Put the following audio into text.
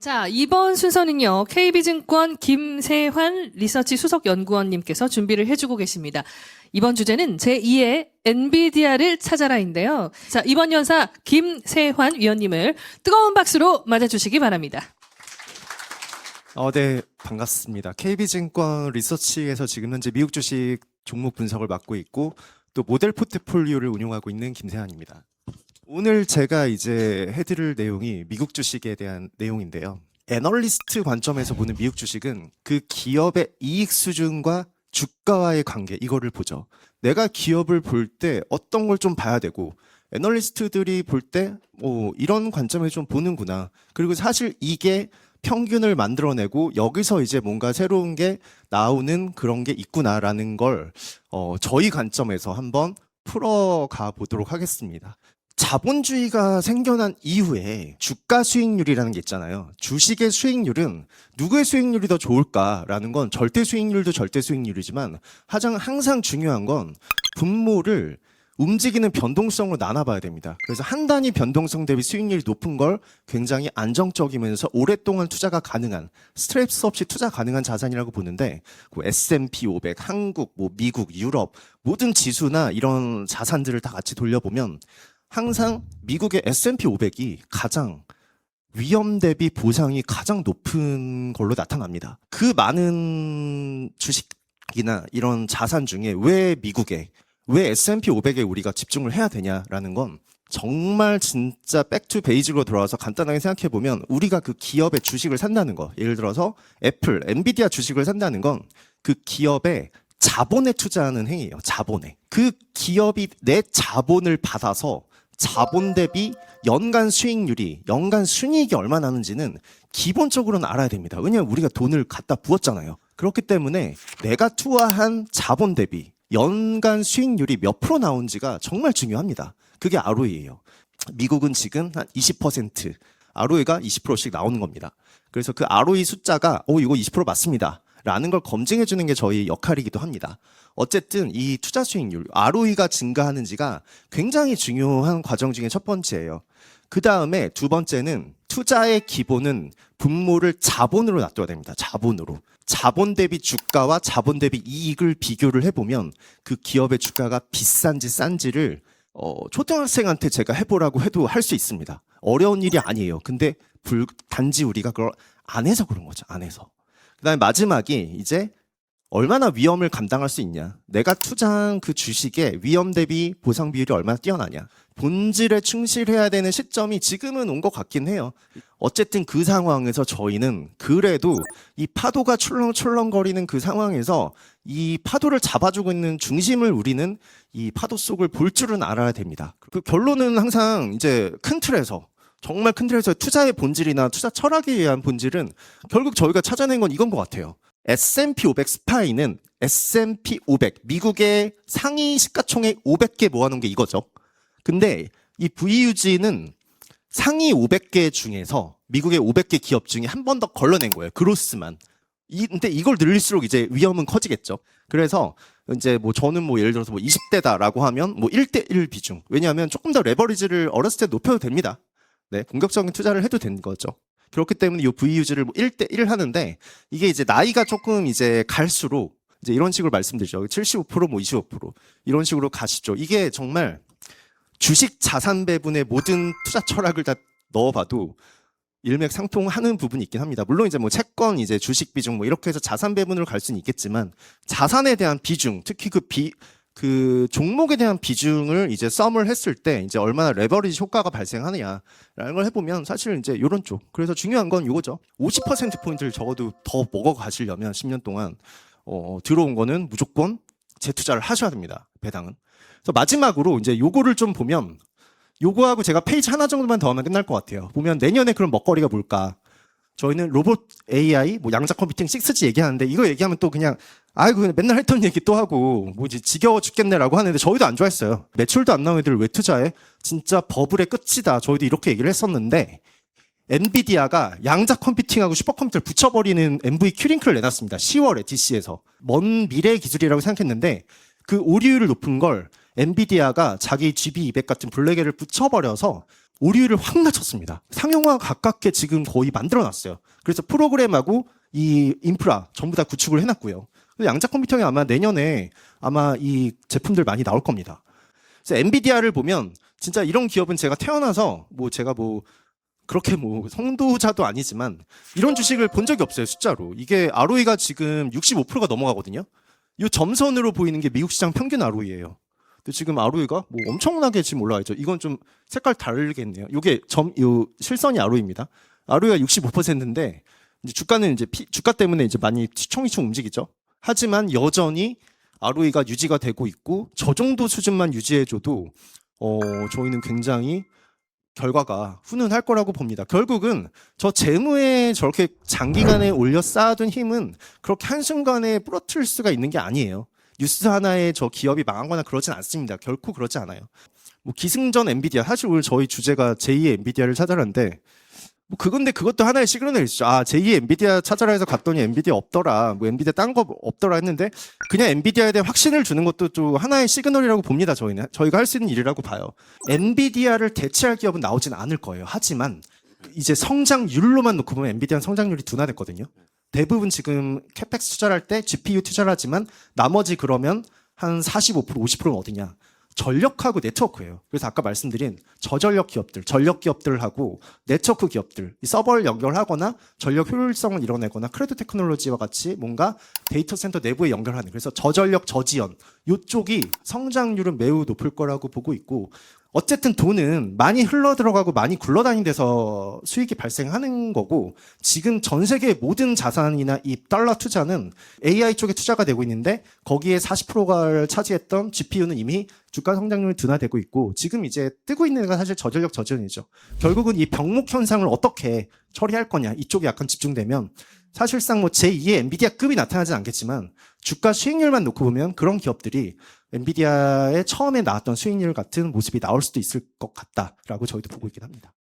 자, 이번 순서는요, KB증권 김세환 리서치 수석 연구원님께서 준비를 해주고 계십니다. 이번 주제는 제2의 엔비디아를 찾아라인데요. 자, 이번 연사 김세환 위원님을 뜨거운 박수로 맞아주시기 바랍니다. 네, 반갑습니다. KB증권 리서치에서 지금 현재 미국 주식 종목 분석을 맡고 있고 또 모델 포트폴리오를 운용하고 있는 김세환입니다. 오늘 제가 이제 해드릴 내용이 미국 주식에 대한 내용인데요. 애널리스트 관점에서 보는 미국 주식은 그 기업의 이익 수준과 주가와의 관계, 이거를 보죠. 내가 기업을 볼 때 어떤 걸 좀 봐야 되고, 애널리스트들이 볼 때 이런 관점에서 좀 보는구나. 그리고 사실 이게 평균을 만들어내고 여기서 이제 뭔가 새로운 게 나오는 그런 게 있구나라는 걸 저희 관점에서 한번 풀어가 보도록 하겠습니다. 자본주의가 생겨난 이후에 주가 수익률이라는 게 있잖아요. 주식의 수익률은 누구의 수익률이 더 좋을까라는 건 절대 수익률도 절대 수익률이지만 항상 중요한 건 분모를 움직이는 변동성으로 나눠봐야 됩니다. 그래서 한 단위 변동성 대비 수익률이 높은 걸 굉장히 안정적이면서 오랫동안 투자가 가능한, 스트레스 없이 투자 가능한 자산이라고 보는데, S&P 500, 한국, 미국, 유럽 모든 지수나 이런 자산들을 다 같이 돌려보면 항상 미국의 S&P 500이 가장 위험 대비 보상이 가장 높은 걸로 나타납니다. 그 많은 주식이나 이런 자산 중에 왜 S&P 500에 우리가 집중을 해야 되냐라는 건 정말 진짜 백투 베이직으로 돌아와서 간단하게 생각해 보면 우리가 그 기업의 주식을 산다는 거, 예를 들어서 애플, 엔비디아 주식을 산다는 건 그 기업의 자본에 투자하는 행위예요. 자본에. 그 기업이 내 자본을 받아서 자본 대비 연간 수익률이, 연간 순이익이 얼마나 나는지는 기본적으로는 알아야 됩니다. 왜냐하면 우리가 돈을 갖다 부었잖아요. 그렇기 때문에 내가 투하한 자본 대비 연간 수익률이 몇 프로 나온지가 정말 중요합니다. 그게 ROE예요. 미국은 지금 한 20%, ROE가 20%씩 나오는 겁니다. 그래서 그 ROE 숫자가 이거 20% 맞습니다 라는 걸 검증해 주는 게 저희 역할이기도 합니다. 어쨌든 이 투자 수익률, ROE가 증가하는지가 굉장히 중요한 과정 중에 첫 번째예요. 그 다음에 두 번째는 투자의 기본은 분모를 자본으로 놔둬야 됩니다. 자본으로. 자본 대비 주가와 자본 대비 이익을 비교를 해보면 그 기업의 주가가 비싼지 싼지를 초등학생한테 제가 해보라고 해도 할 수 있습니다. 어려운 일이 아니에요. 근데 단지 우리가 그걸 안 해서 그런 거죠. 안 해서. 그 다음에 마지막이 이제 얼마나 위험을 감당할 수 있냐. 내가 투자한 그 주식의 위험 대비 보상 비율이 얼마나 뛰어나냐. 본질에 충실해야 되는 시점이 지금은 온 것 같긴 해요. 어쨌든 그 상황에서 저희는 그래도 이 파도가 출렁출렁거리는 그 상황에서 이 파도를 잡아주고 있는 중심을 우리는 이 파도 속을 볼 줄은 알아야 됩니다. 그 결론은 항상 이제 큰 틀에서, 정말 큰 틀에서 투자의 본질이나 투자 철학에 의한 본질은 결국 저희가 찾아낸 건 이건 것 같아요. S&P 500 스파이는 S&P 500, 미국의 상위 시가총액 500개 모아놓은 게 이거죠. 근데 이 VUG는 상위 500개 중에서 미국의 500개 기업 중에 한 번 더 걸러낸 거예요. 그로스만. 근데 이걸 늘릴수록 이제 위험은 커지겠죠. 그래서 이제 저는 예를 들어서 20대다라고 하면 1대1 비중. 왜냐하면 조금 더 레버리지를 어렸을 때 높여도 됩니다. 네, 공격적인 투자를 해도 되는 거죠. 그렇기 때문에 이 VUG를 1대1 하는데 이게 이제 나이가 조금 이제 갈수록 이제 이런 식으로 말씀드리죠. 75%, 25% 이런 식으로 가시죠. 이게 정말 주식 자산 배분의 모든 투자 철학을 다 넣어봐도 일맥상통하는 부분이 있긴 합니다. 물론 이제 채권, 이제 주식 비중 이렇게 해서 자산 배분으로 갈 수는 있겠지만 자산에 대한 비중, 특히 그 종목에 대한 비중을 이제 썸을 했을 때 이제 얼마나 레버리지 효과가 발생하느냐라는 걸 해보면 사실 이제 이런 쪽. 그래서 중요한 건 이거죠. 50%포인트를 적어도 더 먹어가시려면 10년 동안 들어온 거는 무조건 재투자를 하셔야 됩니다. 배당은. 그래서 마지막으로 이제 요거를 좀 보면 요거하고 제가 페이지 하나 정도만 더 하면 끝날 것 같아요. 보면 내년에 그런 먹거리가 뭘까? 저희는 로봇 AI, 양자 컴퓨팅 6G 얘기하는데 이거 얘기하면 또 그냥 그냥 맨날 했던 얘기 또 하고 이제 지겨워 죽겠네라고 하는데 저희도 안 좋아했어요. 매출도 안 나오는 애들 왜 투자해? 진짜 버블의 끝이다. 저희도 이렇게 얘기를 했었는데 엔비디아가 양자 컴퓨팅하고 슈퍼컴퓨터를 붙여버리는 NV 큐링크를 내놨습니다. 10월에 DC에서. 먼 미래의 기술이라고 생각했는데 그 오류율을 높은 걸 엔비디아가 자기 GB200 같은 블랙에를 붙여버려서 오류율을 확 낮췄습니다. 상용화 가깝게 지금 거의 만들어놨어요. 그래서 프로그램하고 이 인프라 전부 다 구축을 해놨고요. 양자 컴퓨팅이 아마 내년에 아마 이 제품들 많이 나올 겁니다. 그래서 엔비디아를 보면 진짜 이런 기업은 제가 태어나서 제가 그렇게 성도자도 아니지만 이런 주식을 본 적이 없어요, 숫자로. 이게 ROE가 지금 65%가 넘어가거든요. 이 점선으로 보이는 게 미국 시장 평균 ROE예요. 근데 지금 ROE가 엄청나게 지금 올라와 있죠. 이건 좀 색깔 다르겠네요. 이게 요 실선이 ROE입니다. ROE가 65%인데 이제 주가는 주가 때문에 이제 많이 치총치총 움직이죠. 하지만 여전히 ROE가 유지가 되고 있고 저 정도 수준만 유지해줘도 저희는 굉장히 결과가 훈훈할 거라고 봅니다. 결국은 저 재무에 저렇게 장기간에 올려 쌓아둔 힘은 그렇게 한순간에 부러뜨릴 수가 있는 게 아니에요. 뉴스 하나에 저 기업이 망한 거나 그러진 않습니다. 결코 그렇지 않아요. 기승전 엔비디아, 사실 오늘 저희 주제가 제2의 엔비디아를 찾아라인데 그것도 하나의 시그널이죠. 제2의 엔비디아 찾아라 해서 갔더니 엔비디아 없더라. 엔비디아 딴 거 없더라 했는데 그냥 엔비디아에 대한 확신을 주는 것도 좀 하나의 시그널이라고 봅니다. 저희가 할 수 있는 일이라고 봐요. 엔비디아를 대체할 기업은 나오진 않을 거예요. 하지만 이제 성장률로만 놓고 보면 엔비디아는 성장률이 둔화됐거든요. 대부분 지금 캐펙스 투자를 할 때 GPU 투자를 하지만 나머지 그러면 한 45%, 50%는 어디냐? 전력하고 네트워크예요. 그래서 아까 말씀드린 저전력 기업들, 전력 기업들하고 네트워크 기업들, 이 서버를 연결하거나 전력 효율성을 이뤄내거나 크레드 테크놀로지와 같이 뭔가 데이터 센터 내부에 연결하는, 그래서 저전력, 저지연 이쪽이 성장률은 매우 높을 거라고 보고 있고, 어쨌든 돈은 많이 흘러 들어가고 많이 굴러다니는 데서 수익이 발생하는 거고, 지금 전 세계 모든 자산이나 이 달러 투자는 AI 쪽에 투자가 되고 있는데 거기에 40%를 차지했던 GPU는 이미 주가 성장률이 둔화되고 있고, 지금 이제 뜨고 있는 게 사실 저전력 저지연이죠. 결국은 이 병목 현상을 어떻게 처리할 거냐, 이쪽에 약간 집중되면 사실상 제2의 엔비디아급이 나타나진 않겠지만 주가 수익률만 놓고 보면 그런 기업들이 엔비디아의 처음에 나왔던 수익률 같은 모습이 나올 수도 있을 것 같다라고 저희도 보고 있긴 합니다.